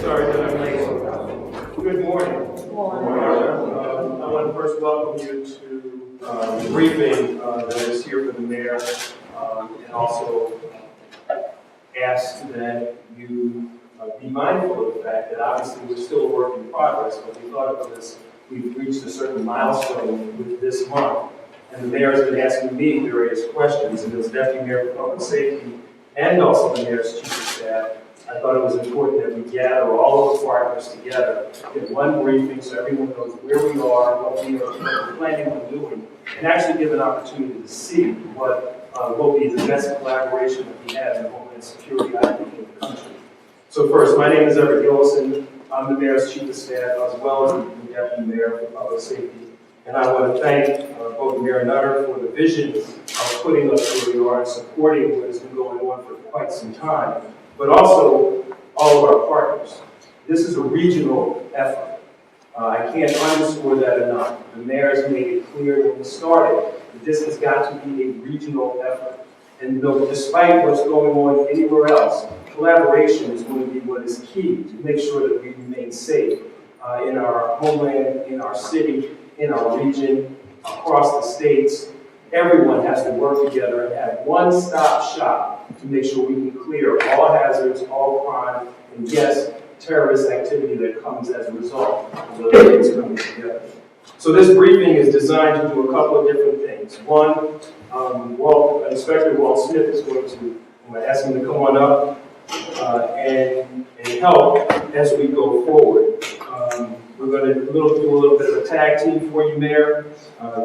Sorry that I'm late. Good morning. Good morning. I want to first welcome you to the briefing that is here for the mayor, and also ask that you be mindful of the fact that obviously we're still a work in progress, but we thought of this, we've reached a certain milestone with this month, and the mayor has been asking me various questions, and as Deputy Mayor for Public Safety and also the mayor's chief of staff, I thought it was important that we gather all of the partners together in one briefing so everyone knows where we are, what we're planning on doing, and actually give an opportunity to see what will be the best collaboration that we have in Homeland Security, I think, in the country. So first, my name is Everett Gillison. I'm the mayor's chief of staff as well as the deputy mayor for public safety. And I want to thank both Mayor Nutter for the vision of putting us where we are and supporting what has been going on for quite some time, but also all of our partners. This is a regional effort. I can't underscore that enough. The mayor has made it clear when we started that this has got to be a regional effort. And despite what's going on anywhere else, collaboration is going to be what is key to make sure that we remain safe in our homeland, in our city, in our region, across the states. Everyone has to work together and have one-stop shop to make sure we can clear all hazards, all crime, and yes, terrorist activity that comes as a result of those things coming together. So this briefing is designed to do a couple of different things. One, Inspector Walt Smith is going to, I'm going to ask him to come on up and help as we go forward. We're going to do a little bit of a tag team for you, Mayor,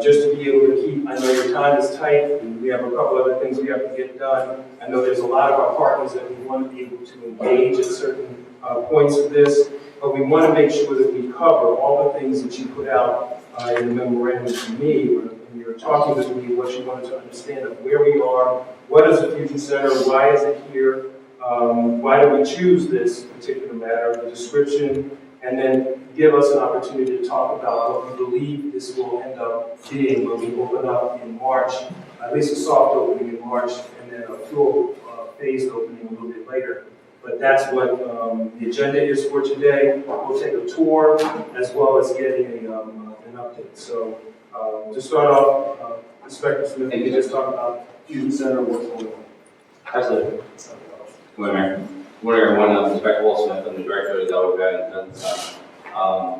just to be able to keep, I know your time is tight, and we have a couple other things we have to get done. I know there's a lot of our partners that we want to be able to engage at certain points of this, but we want to make sure that we cover all the things that you put out in the memorandum to me, when you were talking to me, what you wanted to understand of where we are, what is the Fusion Center, why is it here, why do we choose this particular matter, the description, and then give us an opportunity to talk about what we believe this will end up being when we open up in March, at least a soft opening in March, and then a full phased opening a little bit later. But that's what the agenda is for today. We'll take a tour as well as getting an update. So to start off, Inspector Smith, can you just talk about Fusion Center, what's going on? Absolutely. Good morning, Mayor. Good morning, everyone. I'm Inspector Walt Smith. I'm the director of the Delaware.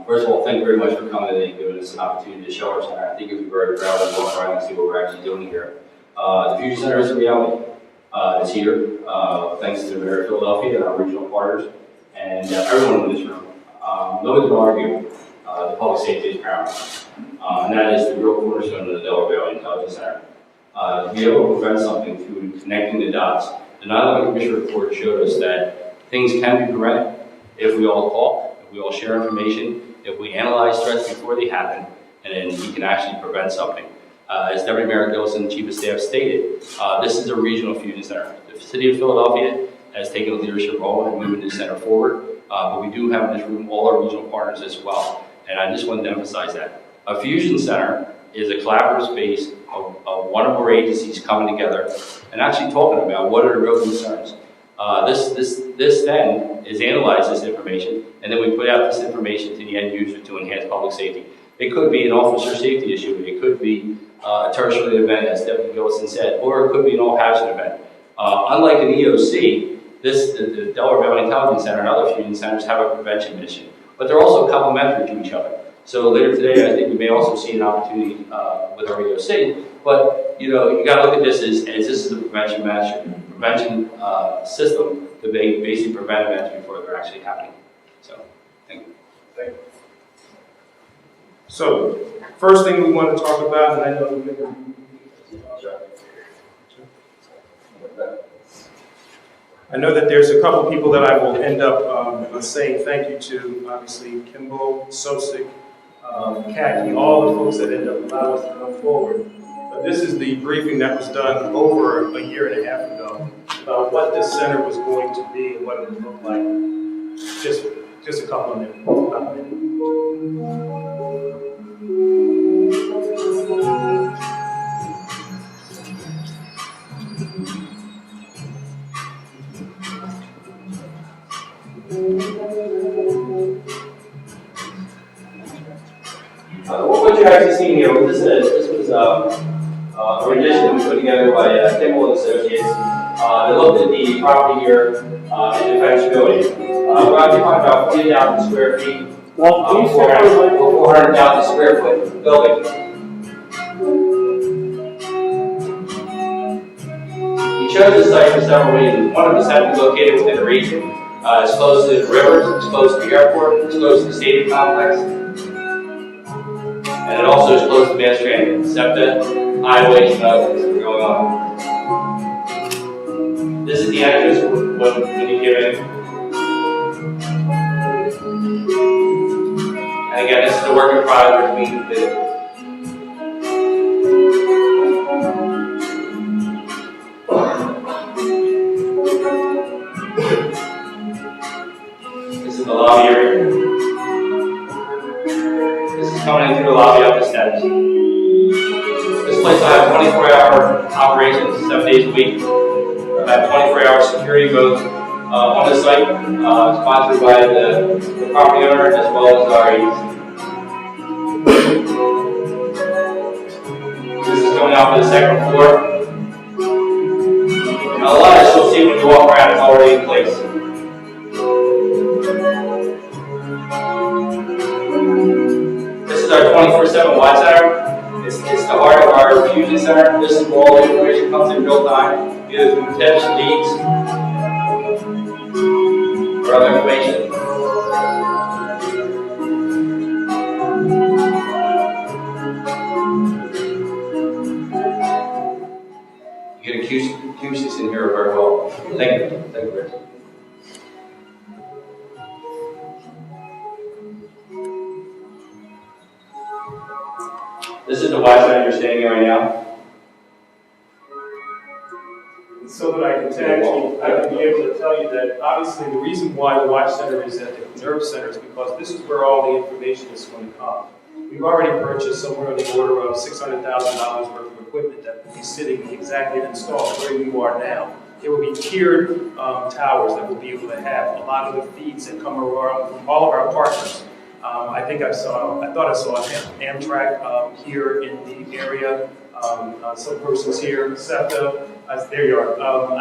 First of all, thank you very much for coming today and giving us an opportunity to show our center. I think you'll be very proud and walk around and see what we're actually doing here. The Fusion Center is a reality. It's here, thanks to the Mayor of Philadelphia and our regional partners, and everyone in this room. Nobody can argue the public safety is paramount, and that is the real cornerstone of the Delaware Valley Intelligence Center. To be able to prevent something through connecting the dots, the 9/11 Commission report showed us that things can be prevented if we all talk, if we all share information, if we analyze threats before they happen, and then we can actually prevent something. As Deputy Mayor Gillison, Chief of Staff, stated, this is a regional fusion center. The City of Philadelphia has taken a leadership role in moving this center forward, but we do have in this room all our regional partners as well, and I just wanted to emphasize that. A fusion center is a collaborative space of one of our agencies coming together and actually talking about what are the real concerns. This then is analyze this information, and then we put out this information to the end user to enhance public safety. It could be an officer safety issue. It could be a tertiary event, as Deputy Gillison said, or it could be an all-hazard event. Unlike an EOC, the Delaware Valley Intelligence Center and other fusion centers have a prevention mission, but they're also complementary to each other. So later today, I think we may also see an opportunity with our EOC, but you got to look at this as this is a prevention system to basically prevent events before they're actually happening. So, thank you. Thank you. So, first thing we want to talk about, and I know that there's a couple people that I will end up saying thank you to, obviously Kimball, Sosik, Khaki, all the folks that end up allowing us to come forward. But this is the briefing that was done over a year and a half ago about what this center was going to be and what it would look like. Just a couple of minutes. you've actually seen here, this was a rendition that was put together by Kimball and Associates. They looked at the property here and defensibility. We're actually talking about 40,000 square feet, 400,000 square foot building. We chose this site for several reasons. One of us had to be located within the region. It's close to the rivers, it's close to the airport, it's close to the stadium complex. And it also is close to mass transit, Cente, highways, and other things that are going on. This is the entrance when you get in. And again, this is the work in progress being completed. This is the lobby area. This is coming in through the lobby up the steps. This place will have 24-hour operations, 7 days a week. We'll have 24-hour security both on the site, sponsored by the property owner as well as our agents. This is going out to the second floor. Now, a lot of this you'll see when you walk around, it's already in place. This is our 24/7 Watch Center. It's the heart of our fusion center. This is where all the information comes in real time, either through tips, leads, or other information. You get acoustics in here very well. Thank you. Thank you, Rich. This is the Watch Center you're standing in right now. So that I can be able to tell you that obviously the reason why the Watch Center is at the Nerve Center is because this is where all the information is going to come. We've already purchased somewhere in the order of $600,000 worth of equipment that will be sitting exactly installed where you are now. There will be tiered towers that will be able to have a lot of the feeds that come around from all of our partners. I thought I saw Amtrak here in the area. Some persons here, Cente, there you are.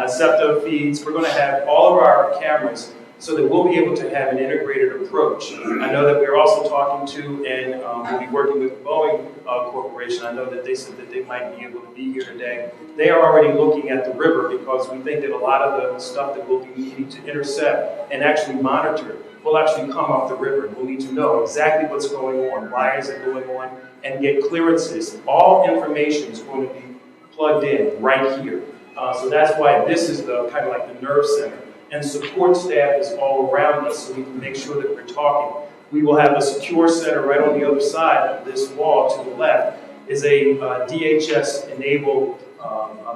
Cente feeds. We're going to have all of our cameras so that we'll be able to have an integrated approach. I know that we're also talking to and we'll be working with Boeing Corporation. I know that they said that they might be able to be here today. They are already looking at the river because we think that a lot of the stuff that we'll be needing to intercept and actually monitor will actually come off the river. We'll need to know exactly what's going on, why is it going on, and get clearances. All information is going to be plugged in right here. So that's why this is the kind of like the nerve center. And support staff is all around us so we can make sure that we're talking. We will have a secure center right on the other side of this wall to the left is a DHS-enabled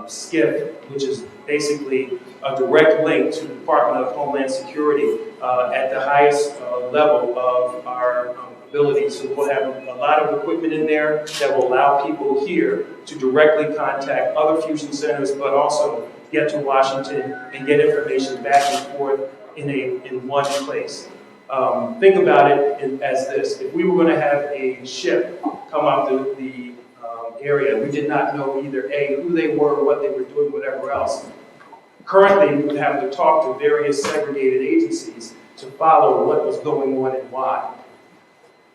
SCIF, which is basically a direct link to the Department of Homeland Security at the highest level of our ability. So we'll have a lot of equipment in there that will allow people here to directly contact other fusion centers, but also get to Washington and get information back and forth in one place. Think about it as this. If we were going to have a ship come up the area, we did not know either A, who they were, what they were doing, whatever else. Currently, we would have to talk to various segregated agencies to follow what was going on and why.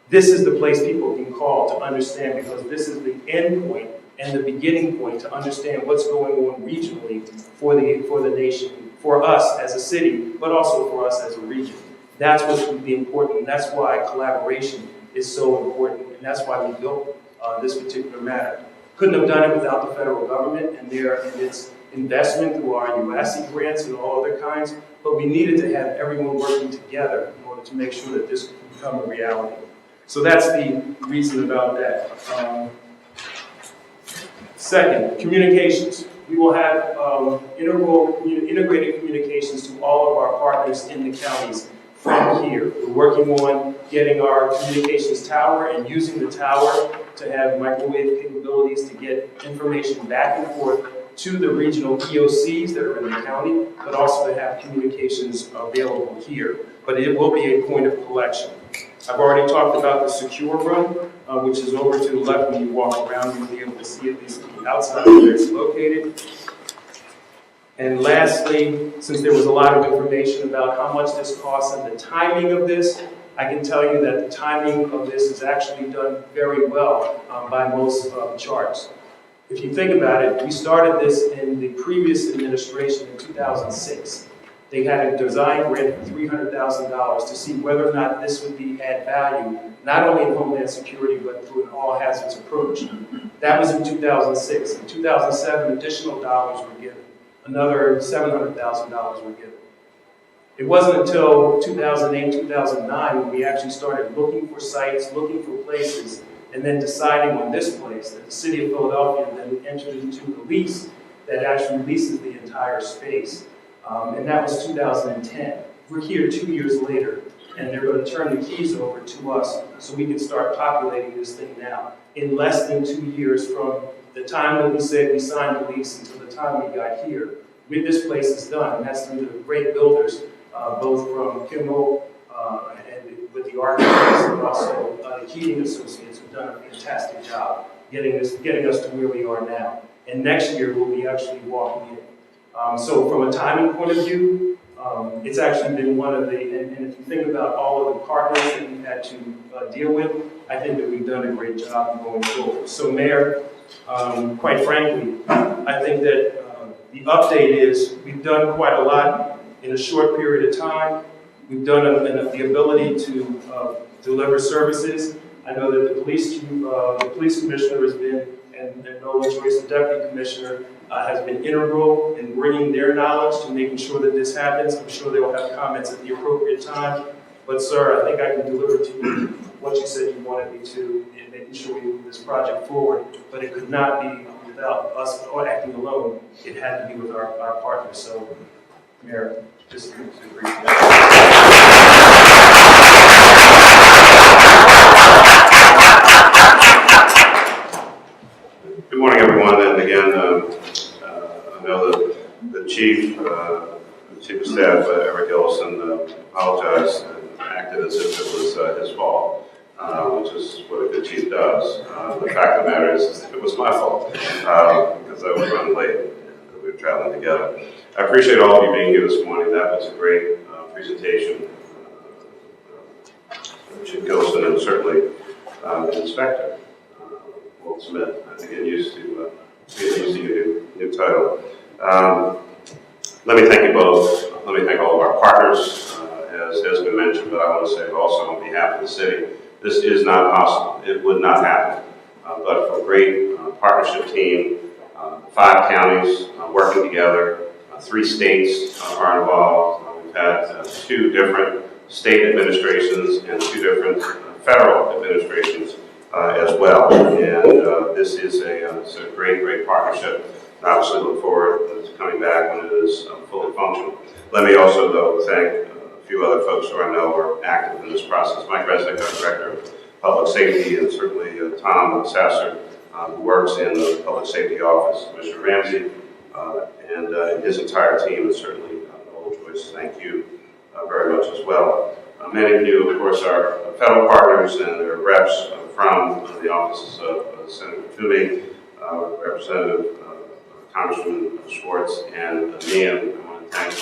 This is the place people can call to understand, because this is the end point and the beginning point to understand what's going on regionally for the nation, for us as a city, but also for us as a region. That's what's really important, and that's why collaboration is so important, and that's why we built this particular matter. Couldn't have done it without the federal government and its investment through our UASC grants and all other kinds, but we needed to have everyone working together in order to make sure that this could become a reality. So that's the reason about that. Second, communications. We will have integrated communications to all of our partners in the counties from here. We're working on getting our communications tower and using the tower to have microwave capabilities to get information back and forth to the regional EOCs that are in the county, but also to have communications available here. But it will be a point of collection. I've already talked about the secure room. which is over to the left. When you walk around, you'll be able to see at least the outside where it's located. And lastly, since there was a lot of information about how much this costs and the timing of this, I can tell you that the timing of this is actually done very well by most charts. If you think about it, we started this in the previous administration in 2006. They had a design grant for $300,000 to see whether or not this would add value, not only in Homeland Security, but through an all hazards approach. That was in 2006. In 2007, additional dollars were given. Another $700,000 were given. It wasn't until 2008, 2009 when we actually started looking for sites, looking for places, and then deciding on this place that the city of Philadelphia then entered into the lease that actually leases the entire space. And that was 2010. We're here 2 years later, and they're going to turn the keys over to us so we can start populating this thing now. In less than 2 years from the time that we said we signed the lease until the time we got here, this place is done, and that's through the great builders, both from Kimball and with the architects, and also the Keating Associates, who've done a fantastic job getting us to where we are now. And next year we'll be actually walking in. So from a timing point of view, it's actually been one of the, and if you think about all of the partners that we've had to deal with, I think that we've done a great job going forward. So Mayor, quite frankly, I think that the update is we've done quite a lot in a short period of time. We've done the ability to deliver services. I know that the police commissioner has been, and Nolan Joyce, the deputy commissioner, has been integral in bringing their knowledge to making sure that this happens. I'm sure they will have comments at the appropriate time. But sir, I think I can deliver to you what you said you wanted me to in making sure we move this project forward. But it could not be without us acting alone. It had to be with our partners. So, Mayor, just to agree. Good morning, everyone. And again, I know that the chief of staff, Eric Ellison, apologized and acted as if it was his fault, which is what a good chief does. The fact of the matter is it was my fault because I was running late and we were traveling together. I appreciate all of you being here this morning. That was a great presentation. Chief Gilson and certainly the inspector, Walt Smith. I think get used to your new title. Let me thank you both. Let me thank all of our partners, as has been mentioned, but I want to say also on behalf of the city, this is not possible. It would not happen. But for a great partnership team, 5 counties working together, 3 states are involved. We've had 2 different state administrations and 2 different federal administrations as well. And this is a great partnership. Obviously look forward to coming back when it is fully functional. Let me also, though, thank a few other folks who I know are active in this process. Mike Resnick, our Director of Public Safety, and certainly Tom Sasser, who works in the Public Safety Office, Mr. Ramsey, and his entire team, and certainly Noel Joyce. Thank you very much as well. Many of you, of course, are federal partners and their reps from the offices of Senator Toomey, Representative Congressman Schwartz, and me. And I want to thank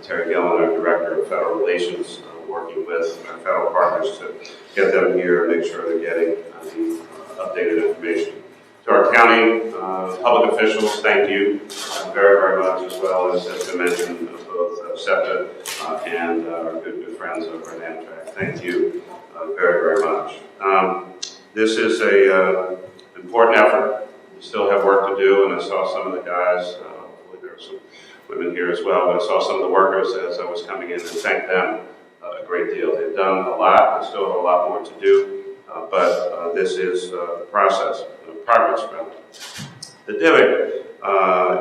Terry Gillen, our Director of Federal Relations, working with our federal partners to get them here and make sure they're getting the updated information. To our county public officials, thank you very much, as well as has been mentioned, both Cente and our good friends over at Amtrak. Thank you very much. This is an important effort. We still have work to do, and I saw some of the guys, hopefully there are some women here as well, but I saw some of the workers as I was coming in and thank them a great deal. They've done a lot, and still have a lot more to do, but this is the process, progress from it. The DVIC,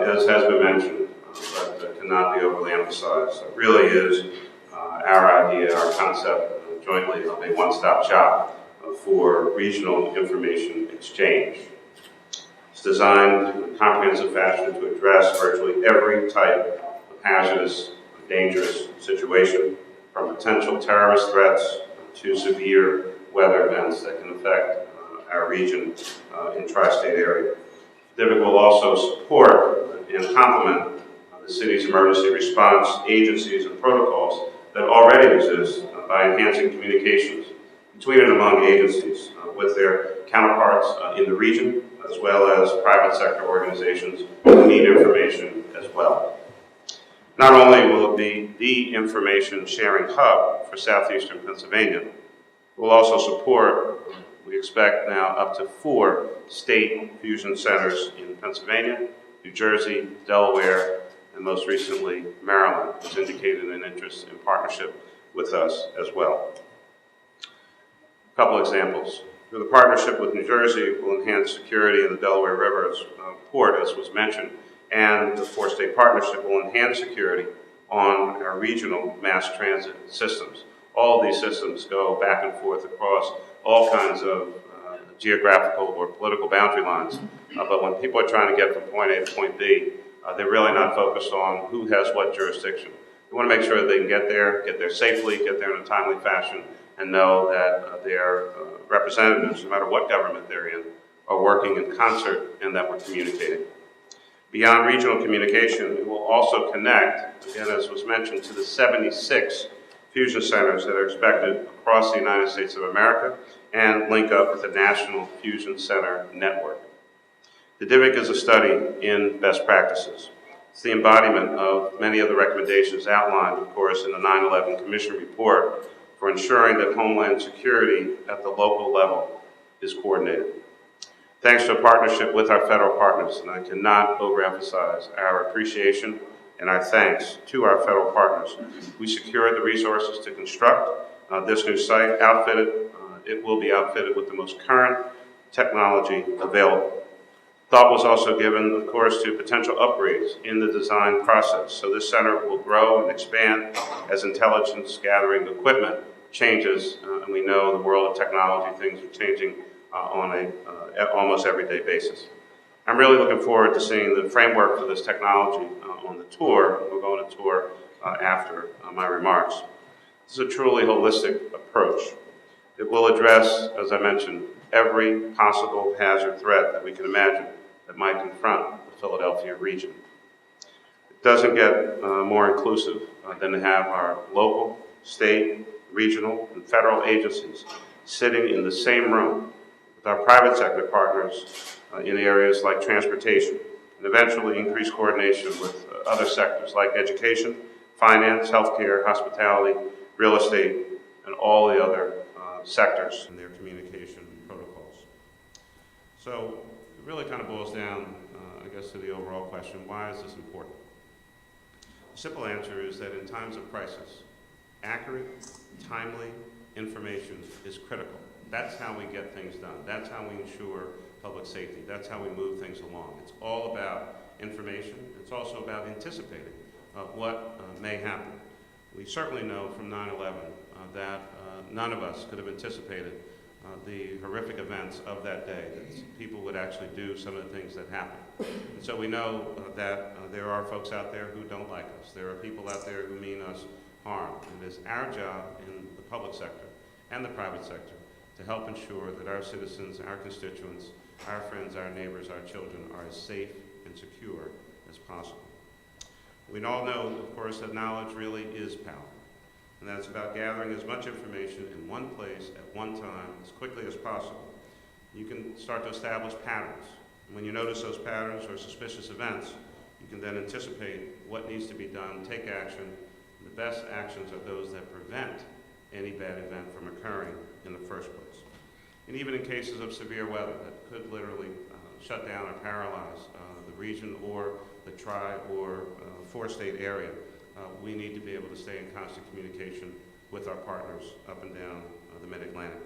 as has been mentioned, but cannot be overly emphasized, it really is our idea, our concept, jointly of a one-stop shop for regional information exchange. It's designed in a comprehensive fashion to address virtually every type of hazardous, dangerous situation, from potential terrorist threats to severe weather events that can affect our region in tri-state area. DVIC will also support and complement the city's emergency response agencies and protocols that already exist by enhancing communications between and among agencies with their counterparts in the region, as well as private sector organizations who need information as well. Not only will it be the information sharing hub for southeastern Pennsylvania, it will also support, we expect now, up to 4 state fusion centers in Pennsylvania, New Jersey, Delaware, and most recently Maryland has indicated an interest in partnership with us as well. A couple examples. Through the partnership with New Jersey, will enhance security in the Delaware River port, as was mentioned, and the 4-state partnership will enhance security on our regional mass transit systems. All of these systems go back and forth across all kinds of geographical or political boundary lines. But when people are trying to get from point A to point B, they're really not focused on who has what jurisdiction. We want to make sure that they can get there safely, get there in a timely fashion, and know that their representatives, no matter what government they're in, are working in concert and that we're communicating. Beyond regional communication, it will also connect, again as was mentioned, to the 76 fusion centers that are expected across the United States of America and link up with the National Fusion Center Network. The DVIC is a study in best practices. It's the embodiment of many of the recommendations outlined, of course, in the 9/11 Commission report for ensuring that Homeland Security at the local level is coordinated. Thanks to a partnership with our federal partners, and I cannot overemphasize our appreciation and our thanks to our federal partners, we secured the resources to construct this new site. It will be outfitted with the most current technology available. Thought was also given, of course, to potential upgrades in the design process. So this center will grow and expand as intelligence gathering equipment changes, and we know the world of technology, things are changing on a almost everyday basis. I'm really looking forward to seeing the framework for this technology on the tour. We'll go on a tour after my remarks. This is a truly holistic approach. It will address, as I mentioned, every possible hazard threat that we can imagine that might confront the Philadelphia region. It doesn't get more inclusive than to have our local, state, regional, and federal agencies sitting in the same room with our private sector partners in areas like transportation, and eventually increase coordination with other sectors like education, finance, healthcare, hospitality, real estate, and all the other sectors in their communication protocols. So it really kind of boils down, I guess, to the overall question, why is this important? The simple answer is that in times of crisis, accurate, timely information is critical. That's how we get things done. That's how we ensure public safety. That's how we move things along. It's all about information. It's also about anticipating what may happen. We certainly know from 9/11 that none of us could have anticipated the horrific events of that day, that people would actually do some of the things that happened. And so we know that there are folks out there who don't like us. There are people out there who mean us harm. And it is our job in the public sector and the private sector to help ensure that our citizens, our constituents, our friends, our neighbors, our children are as safe and secure as possible. We all know, of course, that knowledge really is power. And that's about gathering as much information in one place at one time as quickly as possible. You can start to establish patterns. And when you notice those patterns or suspicious events, you can then anticipate what needs to be done, take action. And the best actions are those that prevent any bad event from occurring in the first place. And even in cases of severe weather that could literally shut down or paralyze the region or the tri- or four-state area, we need to be able to stay in constant communication with our partners up and down the Mid-Atlantic.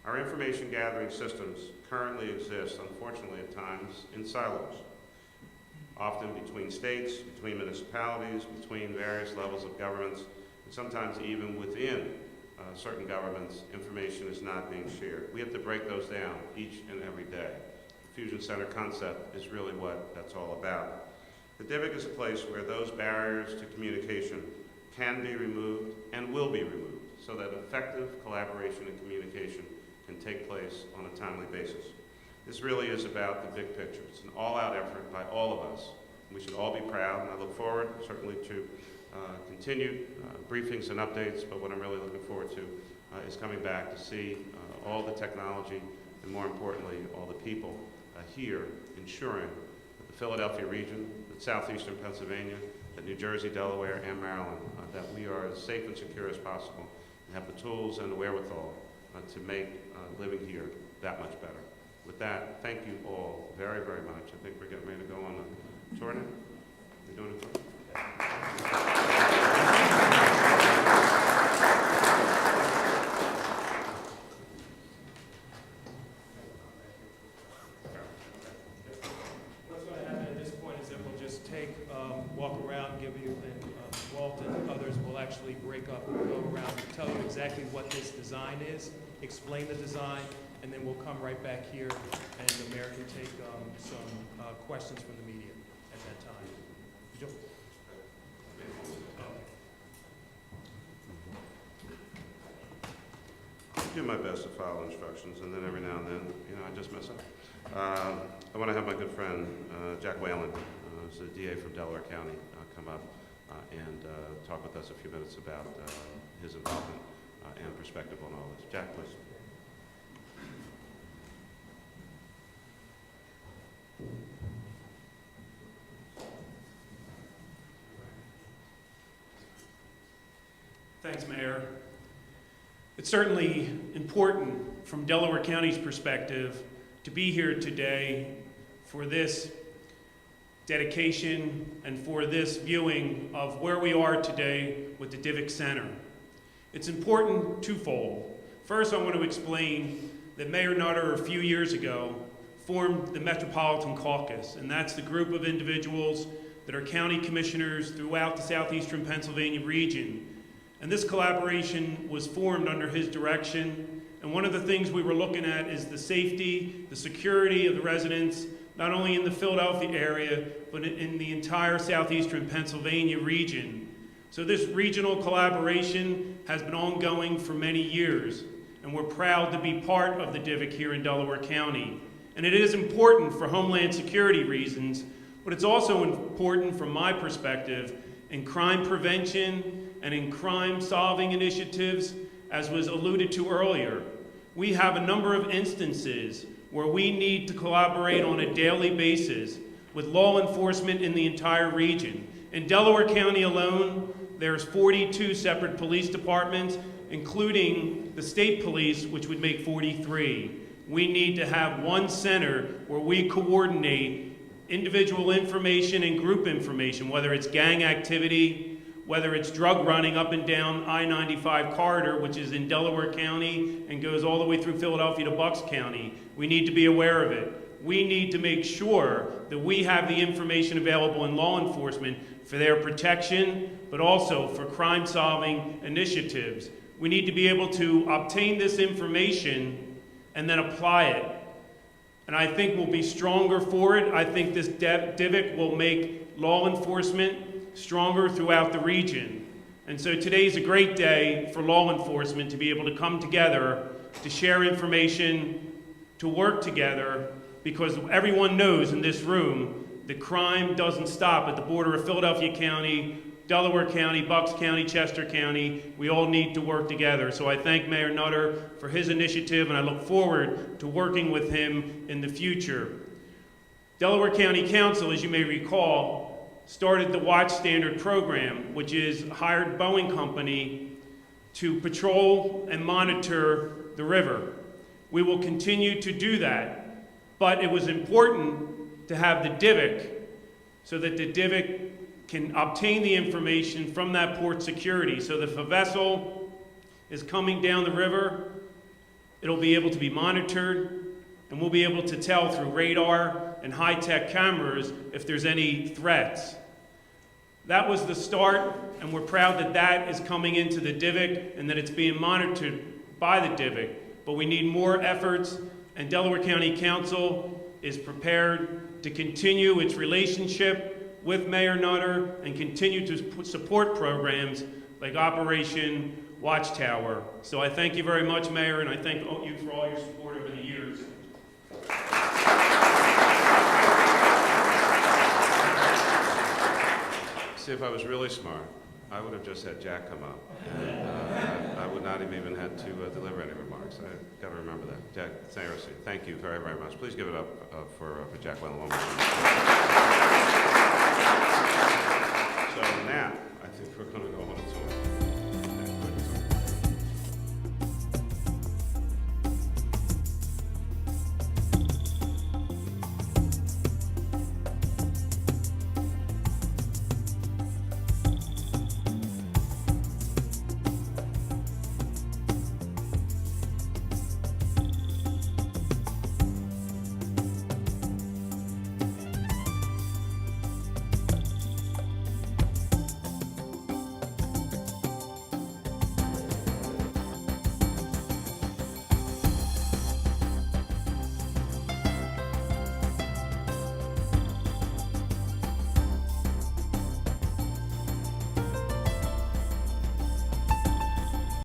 Our information gathering systems currently exist, unfortunately at times, in silos, often between states, between municipalities, between various levels of governments, and sometimes even within certain governments, information is not being shared. We have to break those down each and every day. The Fusion Center concept is really what that's all about. The DVIC is a place where those barriers to communication can be removed and will be removed so that effective collaboration and communication can take place on a timely basis. This really is about the big picture. It's an all-out effort by all of us. We should all be proud, and I look forward certainly to continued briefings and updates, but what I'm really looking forward to is coming back to see all the technology and, more importantly, all the people here ensuring that the Philadelphia region, that southeastern Pennsylvania, that New Jersey, Delaware, and Maryland, that we are as safe and secure as possible and have the tools and the wherewithal to make living here that much better. With that, thank you all very, very much. I think we're getting ready to go on a tour now. We're doing a tour? What's going to happen at this point is that we'll just walk around, give you, and Walt and others will actually break up and go around and tell you exactly what this design is, explain the design, and then we'll come right back here and the mayor can take some questions from the media at that time. Do my best to follow instructions, and then every now and then, I just mess up. I want to have my good friend, Jack Whalen, who's the DA from Delaware County, come up and talk with us a few minutes about his involvement and perspective on all this. Jack, please. Thanks, Mayor. It's certainly important from Delaware County's perspective to be here today for this dedication and for this viewing of where we are today with the DVIC Center. It's important twofold. First, I want to explain that Mayor Nutter a few years ago formed the Metropolitan Caucus, and that's the group of individuals that are county commissioners throughout the southeastern Pennsylvania region. And this collaboration was formed under his direction. And one of the things we were looking at is the safety, the security of the residents, not only in the Philadelphia area, but in the entire southeastern Pennsylvania region. So this regional collaboration has been ongoing for many years, and we're proud to be part of the DVIC here in Delaware County. And it is important for Homeland Security reasons, but it's also important from my perspective in crime prevention and in crime-solving initiatives, as was alluded to earlier. We have a number of instances where we need to collaborate on a daily basis with law enforcement in the entire region. In Delaware County alone, there's 42 separate police departments, including the state police, which would make 43. We need to have one center where we coordinate individual information and group information, whether it's gang activity, whether it's drug running up and down I-95 corridor, which is in Delaware County and goes all the way through Philadelphia to Bucks County. We need to be aware of it. We need to make sure that we have the information available in law enforcement for their protection, but also for crime-solving initiatives. We need to be able to obtain this information and then apply it. And I think we'll be stronger for it. I think this DVIC will make law enforcement stronger throughout the region. And so today's a great day for law enforcement to be able to come together, to share information, to work together, because everyone knows in this room that crime doesn't stop at the border of Philadelphia County, Delaware County, Bucks County, Chester County. We all need to work together. So I thank Mayor Nutter for his initiative, and I look forward to working with him in the future. Delaware County Council, as you may recall, started the Watch Standard program, which is a hired Boeing company to patrol and monitor the river. We will continue to do that, but it was important to have the DVIC so that the DVIC can obtain the information from that port security. So that if a vessel is coming down the river, it'll be able to be monitored, and we'll be able to tell through radar and high-tech cameras if there's any threats. That was the start, and we're proud that that is coming into the DVIC and that it's being monitored by the DVIC. But we need more efforts, and Delaware County Council is prepared to continue its relationship with Mayor Nutter and continue to support programs like Operation watchtower. So I thank you very much, Mayor, and I thank you for all your support over the years. See, if I was really smart, I would have just had Jack come up. And, I would not have even had to deliver any remarks. I've got to remember that. Jack, seriously, thank you very, very much. Please give it up for Jack Wendell. So now, I think we're going to go on to